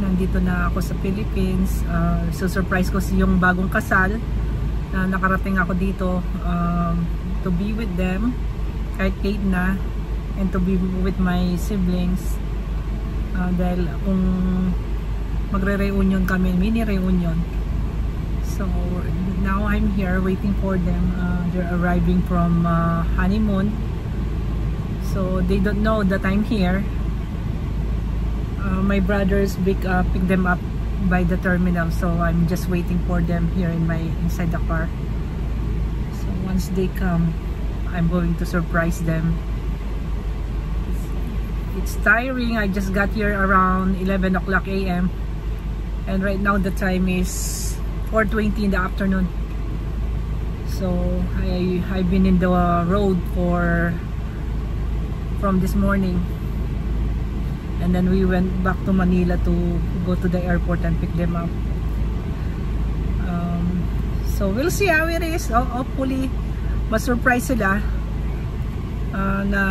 nandito na ako sa Philippines. So surprise ko yung bagong kasal na nakarating ako dito to be with them kahit late na, and to be with my siblings dahil kung magre-reunion kami, mini reunion. So now I'm here waiting for them. They're arriving from honeymoon, so they don't know that I'm here. My brothers pick them up by the terminal, so I'm just waiting for them here inside the car. So once they come, I'm going to surprise them. It's tiring. I just got here around 11 o'clock a.m. and right now the time is 4:20 in the afternoon. So I've been in the road from this morning, and then we went back to Manila to go to the airport and pick them up. So we'll see how it is. Hopefully ma-surprise sila na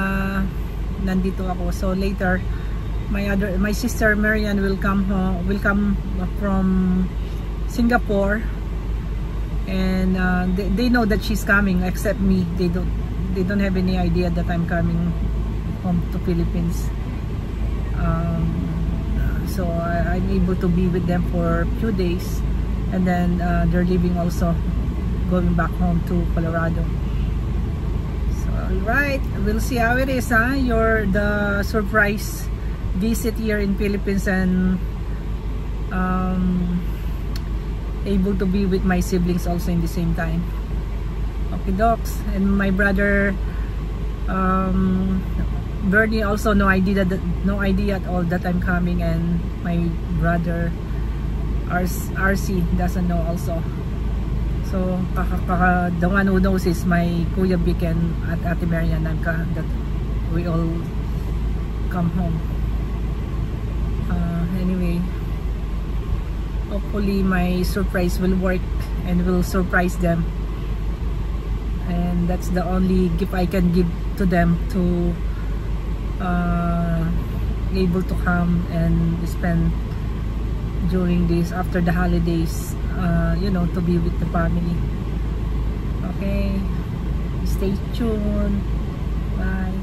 nandito ako. So later my sister Marian will come from Singapore, and they know that she's coming, except me. They don't have any idea that I'm coming home to Philippines. So I'm able to be with them for a few days, and then they're leaving also, going back home to Colorado. So alright, we'll see how it is, the surprise visit here in Philippines, and able to be with my siblings also in the same time. Okay, docs. And my brother Bernie also no idea at all that I'm coming, and my brother RC doesn't know also. So the one who knows is my Kuya Vic and Ate Marian that we all come home. Anyway, hopefully my surprise will work and will surprise them, and that's the only gift I can give to them, to able to come and spend during this after the holidays, to be with the family. Okay, stay tuned. Bye.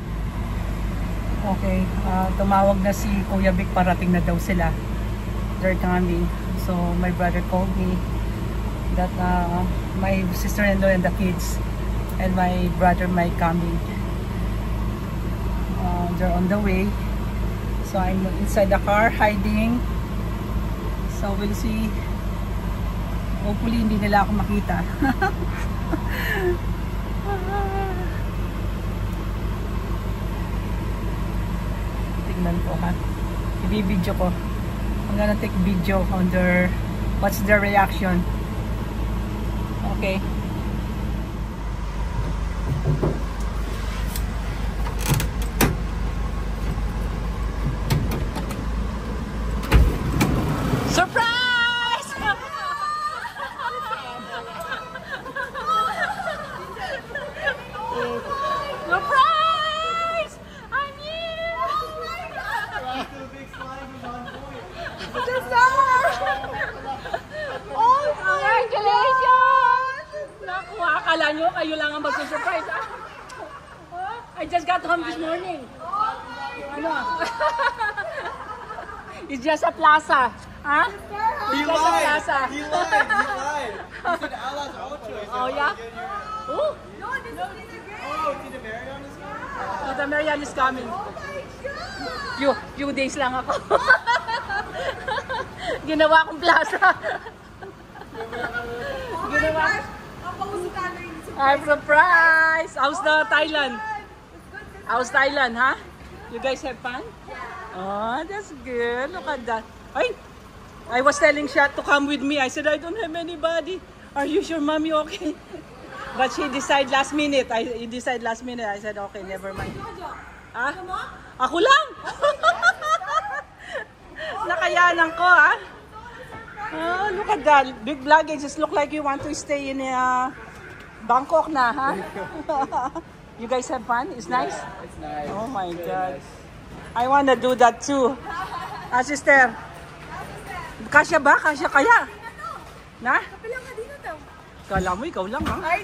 Okay, tumawag na si Kuya Vic, parating na daw sila. They're coming. So my brother called me that my sister-in-law and the kids and my brother might coming. They're on the way. So I'm inside the car hiding. So we'll see. Hopefully hindi nila ako makita. Tignan ko, ha. I-video ko. I'm gonna take video on what's their reaction. Okay. Surprise! Surprise! I'm here! Oh my God! The big slime is on point. Oh, congratulations! Naku, akala nyo kayo lang ang magsusurprise, ha? I just got home this morning. Ano? It's just a plaza. Huh? He lied. He lied. He said Allah's outro. Oh, yeah? Oh? No, this is Tina Gray. Oh, Tina Marian is coming? Tita Marian is coming. Oh my God! Few days lang ako. Ginawa kong plaza. Ginawa. I'm surprised. How's the Thailand? How's Thailand, huh? You guys have fun? Oh, that's good. Look at that. Ay, I was telling Shat to come with me. I said, I don't have anybody. Are you sure, Mommy? Okay. But she decided last minute. I decided last minute. I said, okay, never mind. Ah? Ako lang? Nakayanan ko, ha? Oh, look at that. Big luggage. Just look like you want to stay in Bangkok na, ha? You guys have fun? It's nice? It's nice. Oh my God. Nice. I want to do that too. Sister. Kasya ba? Kasya kaya? Na? Kapilang ka dito daw. Kala mo, ikaw lang ha? Ay,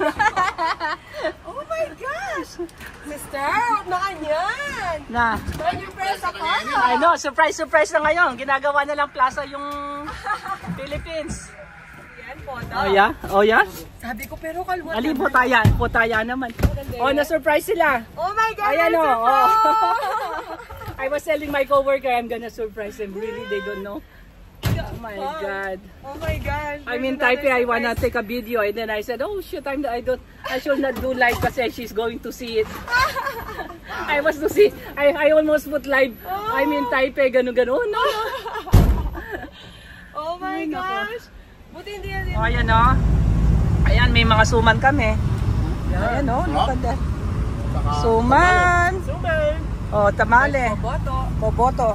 oh my gosh! Sister, huwag na kanyan! Na? When you press ako! I know, surprise na ngayon. Ginagawa na lang plaza yung Philippines. Yan po, Oh yeah? Oh yeah? Sabi ko, pero kalwa Ali, putaya naman. Oh, na-surprise sila. Oh my God! Ayan Marcel oh. po! I was telling my coworker I'm gonna surprise them. Really, they don't know. Oh my God. Oh my gosh! I'm in Taipei. I wanna take a video, and then I said, "Oh shoot, I should not do live kasi she's going to see it." I was to see. I almost put live. I'm in Taipei. Ganun. Oh no. Oh my Ay, nako. gosh! Buti hindi yan. Oh, ayan oh. Ayan, may mga suman kami. Ayan oh, look at that. Suman. Super! Oh, tamale. Boto. Boboto.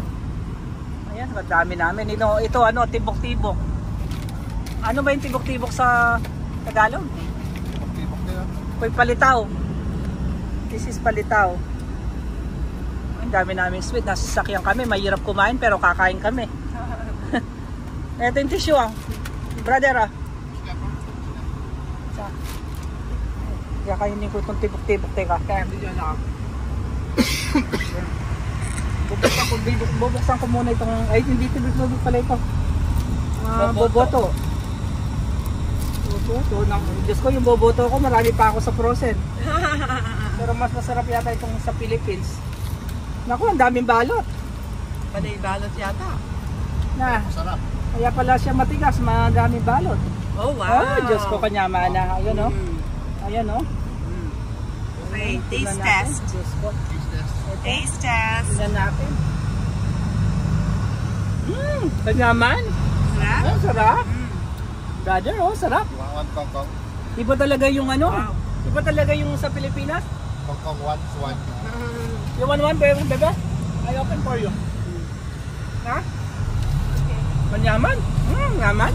Ayan, madami namin. Ito ano, tibok-tibok. Ano ba yung tibok-tibok sa Tagalog? Palitaw. This is palitaw. Ang dami namin sweet. Nasasakyan kami. Mahirap kumain pero kakain kami. Ito yung tissue ah. Brother ah. Kakainin ko itong tibok-tibok. Teka. Bubuksan ko muna itong, ay hindi tibok pala ito. Boboto. Boboto. Diyos ko, yung boboto ko marami pa ako sa frozen. Pero mas masarap yata itong sa Philippines. Naku, ang daming balot. Panay balot yata. Na, Sarap. kaya pala siya matigas, madaming balot. Oh wow! Oh, Diyos ko, kanyama na. Ayun o. Ayan o. Okay, taste Tingnan test. natin. Diyos ko. Taste test. Tingnan natin. Kanyaman. Sarap? Oh, sarap. Brother, oh, sarap. You want one Kong Kong? Iba talaga yung ano. Wow. Iba talaga yung sa Pilipinas. Kong Kong one, one. You want one, baby? I open for you. Ha? Manyaman? Yaman.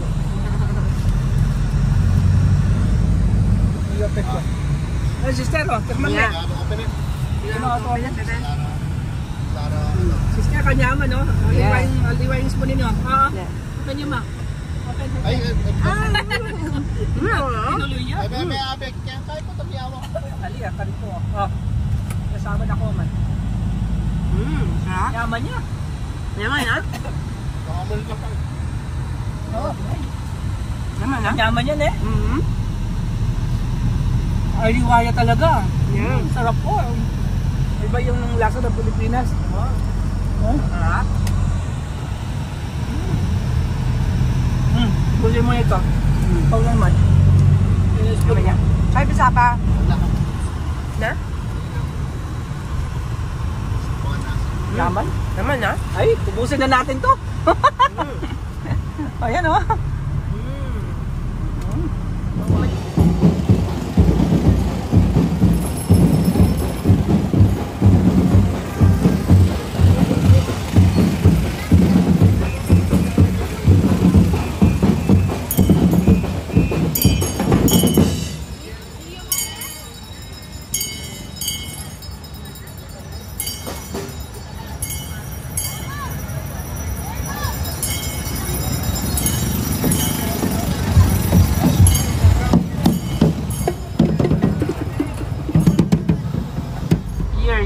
I-open ko. Ay, sister, oh, tikman mo. Yeah. Gotta open it. Lara, Sister, kanyaman, oh. Yeah. Aliwa yung spoon ninyo. Yeah. Open nyo, ma. Open. ay, Tinuloy niya. may abek. Kaya tayo po tabi ako. Ali, kan ko. Oh. Kasama na ko man. Sarap? Yaman niya. Naman ha? Kamul ka pa. Oh. Naman ha? Yaman yan eh. Aliwaya talaga. Yeah. Sarap po. Iba yung lasa ng Pilipinas. Oh. Sarap? Busin mo ito. Ikaw naman. Naman niya? Ay, bisa pa. Na? Yaman. Naman ha? Ay, tubusin na natin to. Ayan oh.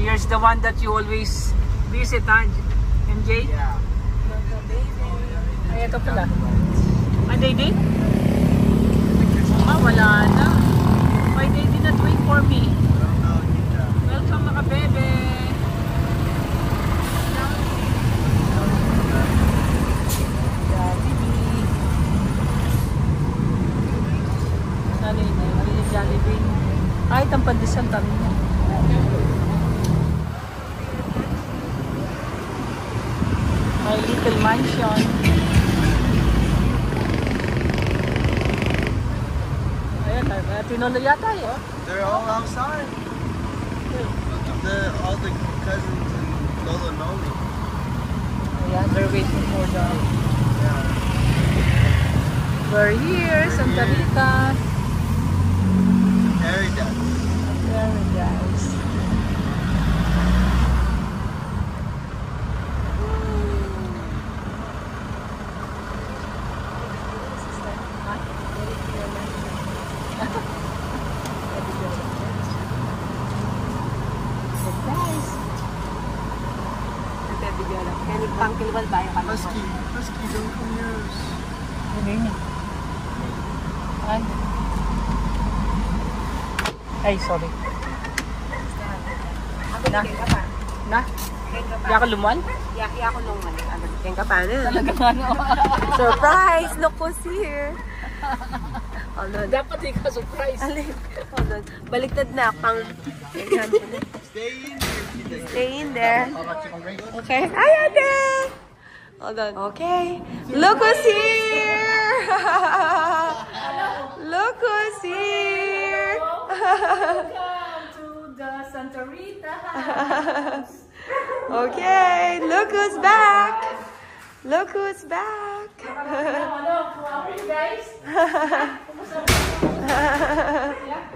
Here's the one that you always visit, ha? MJ? Yeah. Ay, ito pala. Ay, they did? Ah, wala na. Why they did not wait for me? Welcome, mga bebe. Jollibee. Ano yun? Ano yung Jollibee? Ay, tampandesal kami niya. My little mansion. Ayan, tinuloy yata eh. They're all outside. All the cousins and Lola know me. Ayan, they're waiting for the... Yeah. We're here, Santa Rita. Paradise. Paradise. Husky, don't come near us. Hindi niya. Ay, sorry. Na? Na? Kaya ka lumuan? Yaki ako nung Kaya ka paano? Talaga ano? Surprise! Look who's here! Dapat di ka surprise. Hold on. Baliktad na. Stay in there. Okay. Hi, Ate! Hold on. Okay. Look who's here! Look who's here! Welcome to the Santa Rita house. Okay. Look who's back! Look who's back! How are you guys? Kumusta na?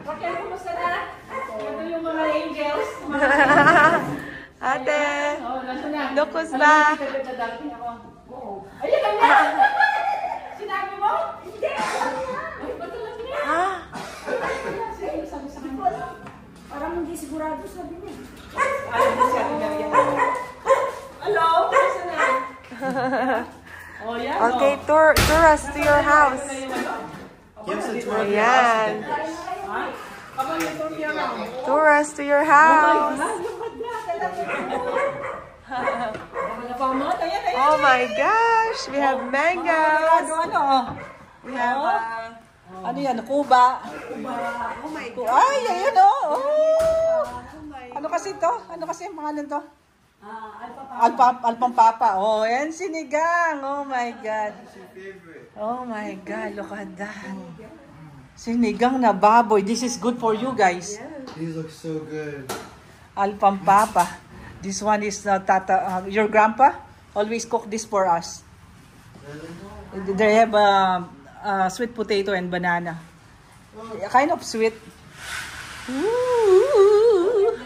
Raquel, kumusta na? Ito yung mga angels. Ate! Nandun na. Look who's back! Ayun lang na! Sinabi mo? Hindi! Ay, ba't lang niya? Ah! Sabi sa akin. Parang hindi sigurado sabi niya. Hello? Kumusta na? Oh, yan. Okay, tour us to your house. Give us a tour. Ayan. Tour us to your house. Oh my gosh, we have mangoes. We have, ano yan, Cuba. Oh my God. Ay, ayan o. Ano kasi to? Ano kasi ang pangalan to? Alpampapa. Oh, yan sinigang. Oh my God. Oh my God, look at that. Sinigang na baboy. This is good for you guys. These look so good. Alpampapa. This one is your grandpa always cook this for us. They have sweet potato and banana. Kind of sweet. Ooh,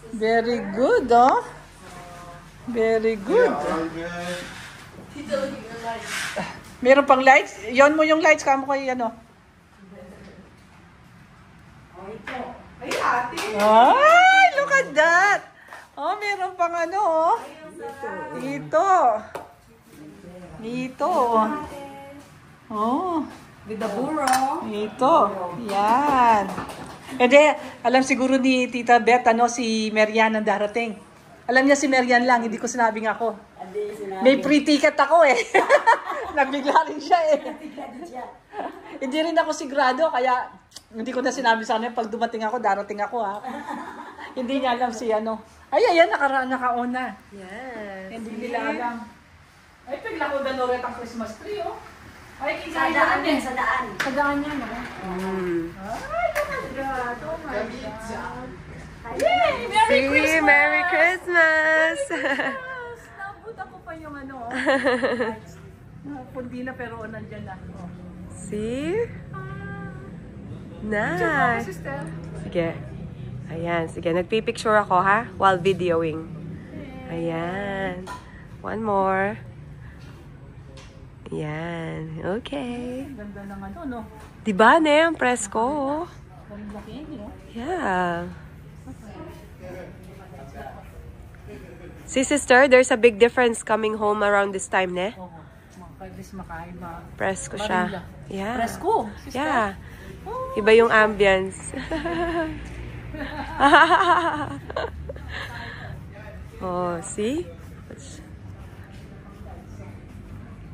very good, oh. Very good. Meron pang lights? Yon mo yung lights. Kamo ko yung ano. Ay, look at that. Oh, meron pang ano, oh. Ito. Ito. Oh. With the burro. Ito. Yan. And then, alam siguro ni Tita Beth, ano, si Marian ang darating. Alam niya si Marian lang, hindi ko sinabing ako. May free ticket ako eh. Nagbigla rin siya eh. Hindi rin ako sigurado, kaya hindi ko na sinabi sa kanya, pag dumating ako, darating ako ha. Hindi niya alam si ano. Ay, ayan, naka-on na. Yes. Hindi nila alam. Ay, pagla ko danoret ang Christmas tree, oh. Ay, Sa daan yan, sa daan. Sa daan niya, no? Ay, oh my God, oh my God. Yay! Merry Christmas! Merry Christmas! Nabot ako pa yung ano, oh. Pundi na pero nandyan na. Oh. See? Picture mo ako, Nice. sister. Sige. Ayan, sige. Nagpipicture ako ha, while videoing. Ayan. One more. Ayan. Okay. Ganda ng ano, no? Diba, ne? Ang presko, oh. Laki, no? Yeah. See, sister, there's a big difference coming home around this time, ne? Oo. Makakailis makaiba. Presko siya. Yeah. Presko, sister. Yeah. Iba yung ambience. Oh, see?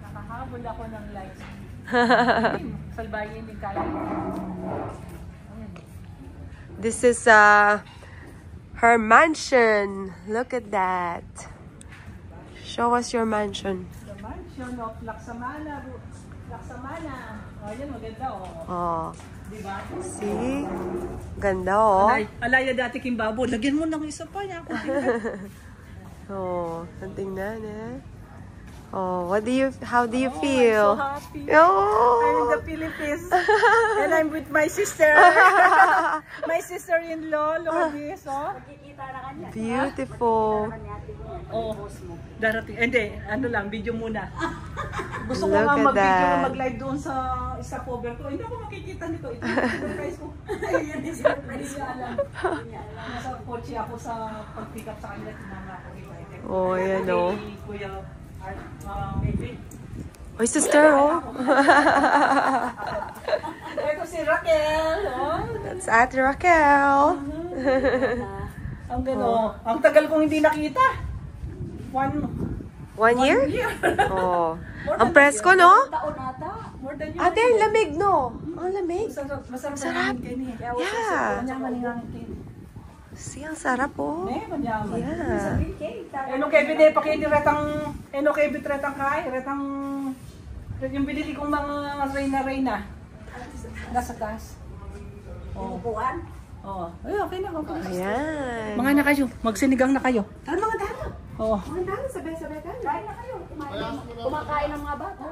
Nakahabol ako ng lights. Salbayin din kaya. This is her mansion. Look at that. Show us your mansion. The mansion of Laksamana. Laksamana. Oh, yan, maganda, oh. Oh. Diba? See? Ganda, oh. Alaya dati Kimbabo. Lagyan mo ng isa pa niya. Oh, tingnan, eh. Oh, how do you feel? I'm so happy. I'm in Oh. the Philippines. And I'm with my sister. My sister-in-law. Look at this, oh. Makikita na kanya. Beautiful. Oh, darating. Hindi, ano lang, video muna. Gusto ko Look nga at mag-video that. na mag-live doon sa isa cover ko. Hindi ako makikita nito. Ito yung surprise ko. Yan yung surprise. Hindi niya alam. Nasa kotse ako sa pag-pick up sa kanila. Tinama ako. Oh, yan, oh. Kay Kuya Baby. Oy, sister, oh. Ito si Raquel. Oh. That's Ate Raquel. Ang gano. Ang tagal kong hindi nakita. 1 year? Oh. Ang presko, no? Taon ata. More than you. Ate, ang lamig, no? Ang lamig. Masarap. Sarap. Yeah. Manyaman. See, ang sarap, oh. Manyaman. Yeah. Eno kay bide pa kay retang retang kay retang yung binili kong mga reyna. Nasa taas. Upuan. Oh. Ay, okay na. Ayan. Mga na kayo. Magsinigang na kayo. Ano mga dano? Oo. Mga dano, sabay-sabay ka. Kain na kayo. Kumakain ng mga bata.